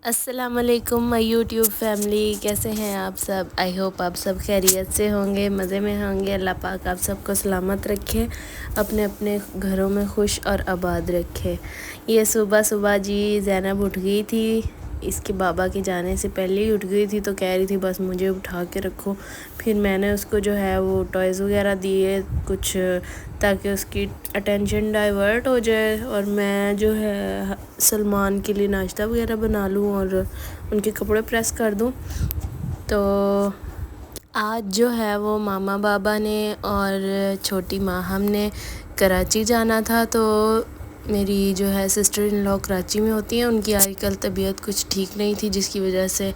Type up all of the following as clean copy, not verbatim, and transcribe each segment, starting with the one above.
अस्सलाम वालेकुम my YouTube family, कैसे हैं आप सब। आई होप आप सब खैरियत से होंगे, मज़े में होंगे। अल्लाह पाक आप सबको सलामत रखे, अपने अपने घरों में खुश और आबाद रखे। ये सुबह सुबह जी ज़ैनब उठ गई थी, इसके बाबा के जाने से पहले ही उठ गई थी, तो कह रही थी बस मुझे उठा के रखो। फिर मैंने उसको जो है वो टॉयज़ वगैरह दिए कुछ, ताकि उसकी अटेंशन डाइवर्ट हो जाए, और मैं जो है सलमान के लिए नाश्ता वगैरह बना लूँ और उनके कपड़े प्रेस कर दूँ। तो आज जो है वो मामा बाबा ने और छोटी माँ हमने कराची जाना था। तो मेरी जो है सिस्टर इन लॉ कराची में होती हैं, उनकी आजकल तबीयत कुछ ठीक नहीं थी, जिसकी वजह से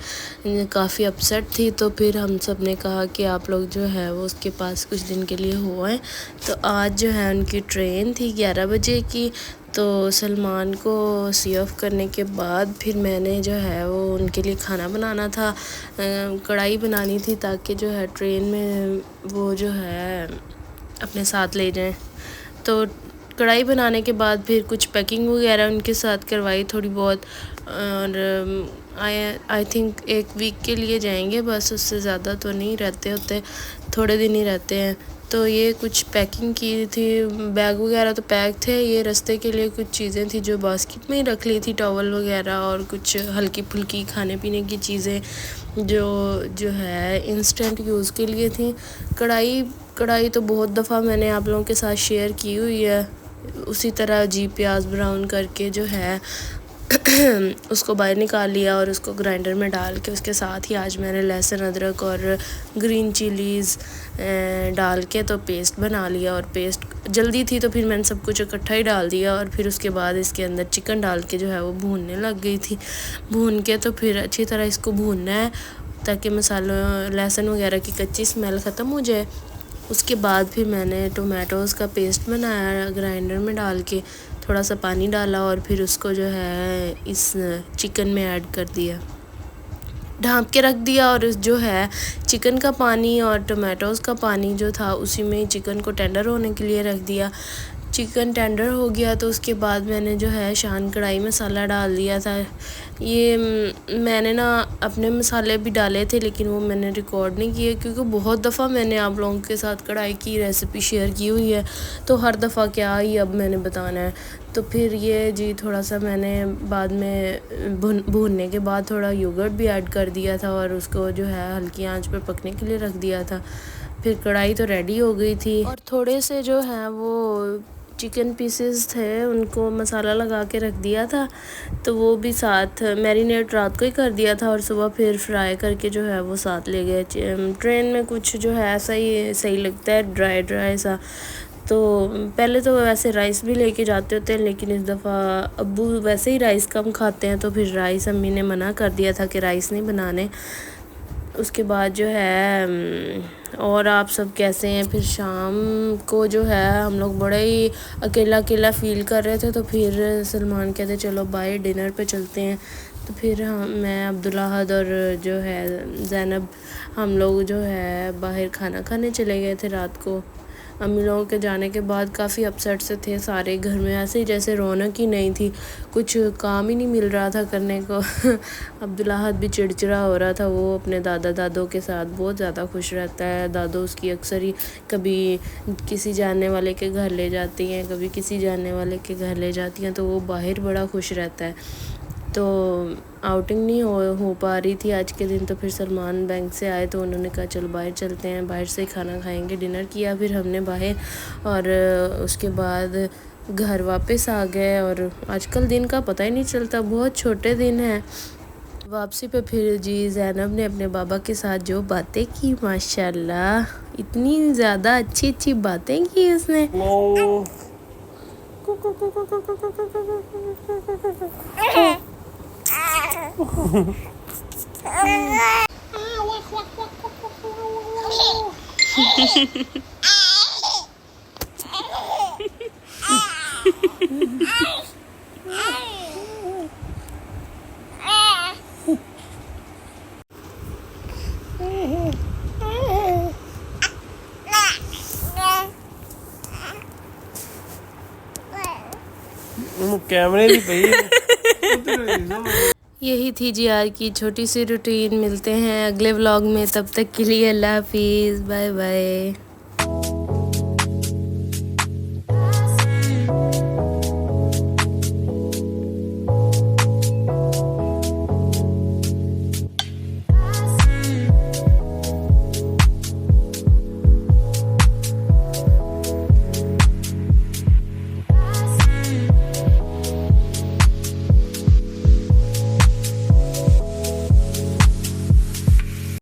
काफ़ी अपसेट थी। तो फिर हम सब ने कहा कि आप लोग जो है वो उसके पास कुछ दिन के लिए हो आए। तो आज जो है उनकी ट्रेन थी 11 बजे की। तो सलमान को सी ऑफ करने के बाद फिर मैंने जो है वो उनके लिए खाना बनाना था, कढ़ाई बनानी थी, ताकि जो है ट्रेन में वो जो है अपने साथ ले जाएं। तो कढ़ाई बनाने के बाद फिर कुछ पैकिंग वगैरह उनके साथ करवाई थोड़ी बहुत, और आई थिंक 1 वीक के लिए जाएंगे बस, उससे ज़्यादा तो नहीं रहते होते, थोड़े दिन ही रहते हैं। तो ये कुछ पैकिंग की थी, बैग वगैरह तो पैक थे, ये रास्ते के लिए कुछ चीज़ें थी जो बास्केट में ही रख ली थी, टॉवल वगैरह और कुछ हल्की फुल्की खाने पीने की चीज़ें जो है इंस्टेंट यूज़ के लिए थी। कढ़ाई तो बहुत दफ़ा मैंने आप लोगों के साथ शेयर की हुई है। उसी तरह जी प्याज ब्राउन करके जो है उसको बाहर निकाल लिया और उसको ग्राइंडर में डाल के उसके साथ ही आज मैंने लहसुन अदरक और ग्रीन चिलीज़ डाल के तो पेस्ट बना लिया। और पेस्ट जल्दी थी तो फिर मैंने सब कुछ इकट्ठा ही डाल दिया, और फिर उसके बाद इसके अंदर चिकन डाल के जो है वो भूनने लग गई थी। भून के तो फिर अच्छी तरह इसको भूनना है ताकि मसालों लहसुन वगैरह की कच्ची स्मेल ख़त्म हो जाए। उसके बाद फिर मैंने टोमेटोज़ का पेस्ट बनाया ग्राइंडर में डाल के, थोड़ा सा पानी डाला और फिर उसको जो है इस चिकन में ऐड कर दिया, ढाँप के रख दिया। और जो है चिकन का पानी और टोमेटोज़ का पानी जो था उसी में चिकन को टेंडर होने के लिए रख दिया। चिकन टेंडर हो गया तो उसके बाद मैंने जो है शान कढ़ाई मसाला डाल दिया था। ये मैंने ना अपने मसाले भी डाले थे, लेकिन वो मैंने रिकॉर्ड नहीं किए, क्योंकि बहुत दफ़ा मैंने आप लोगों के साथ कढ़ाई की रेसिपी शेयर की हुई है, तो हर दफ़ा क्या ही अब मैंने बताना है। तो फिर ये जी थोड़ा सा मैंने बाद में भूनने के बाद थोड़ा योगर्ट भी ऐड कर दिया था और उसको जो है हल्की आंच पर पकने के लिए रख दिया था। फिर कढ़ाई तो रेडी हो गई थी, और थोड़े से जो है वो चिकन पीसेस थे उनको मसाला लगा के रख दिया था, तो वो भी साथ मैरिनेट रात को ही कर दिया था, और सुबह फिर फ्राई करके जो है वो साथ ले गए। ट्रेन में कुछ जो है ऐसा ही सही लगता है, ड्राई ड्राई सा। तो पहले तो वैसे राइस भी लेके जाते होते हैं, लेकिन इस दफ़ा अब्बू वैसे ही राइस कम खाते हैं, तो फिर राइस अम्मी ने मना कर दिया था कि राइस नहीं बनाने। उसके बाद जो है और आप सब कैसे हैं। फिर शाम को जो है हम लोग बड़े ही अकेला अकेला फ़ील कर रहे थे, तो फिर सलमान कहते चलो बाहर डिनर पे चलते हैं। तो फिर मैं अब्दुल्लाहद और जो है ज़ैनब हम लोग जो है बाहर खाना खाने चले गए थे रात को। अम्मी लोगों के जाने के बाद काफ़ी अपसेट से थे सारे घर में, ऐसे ही जैसे रौनक ही नहीं थी, कुछ काम ही नहीं मिल रहा था करने को। अब्दुल्लाहद भी चिड़चिड़ा हो रहा था, वो अपने दादा दादों के साथ बहुत ज़्यादा खुश रहता है। दादो उसकी अक्सर ही कभी किसी जानने वाले के घर ले जाती हैं, कभी किसी जानने वाले के घर ले जाती हैं, तो वो बाहर बड़ा खुश रहता है। तो आउटिंग नहीं हो पा रही थी आज के दिन, तो फिर सलमान बैंक से आए तो उन्होंने कहा चलो बाहर चलते हैं, बाहर से खाना खाएंगे। डिनर किया फिर हमने बाहर, और उसके बाद घर वापस आ गए। और आजकल दिन का पता ही नहीं चलता, बहुत छोटे दिन हैं। वापसी पे फिर जी ज़ैनब ने अपने बाबा के साथ जो बातें की, माशाल्लाह इतनी ज़्यादा अच्छी अच्छी बातें की उसने। कैमरे दी पई यही थी जी आज की छोटी सी रूटीन। मिलते हैं अगले व्लॉग में, तब तक के लिए अल्लाह हाफिज़, बाय बाय।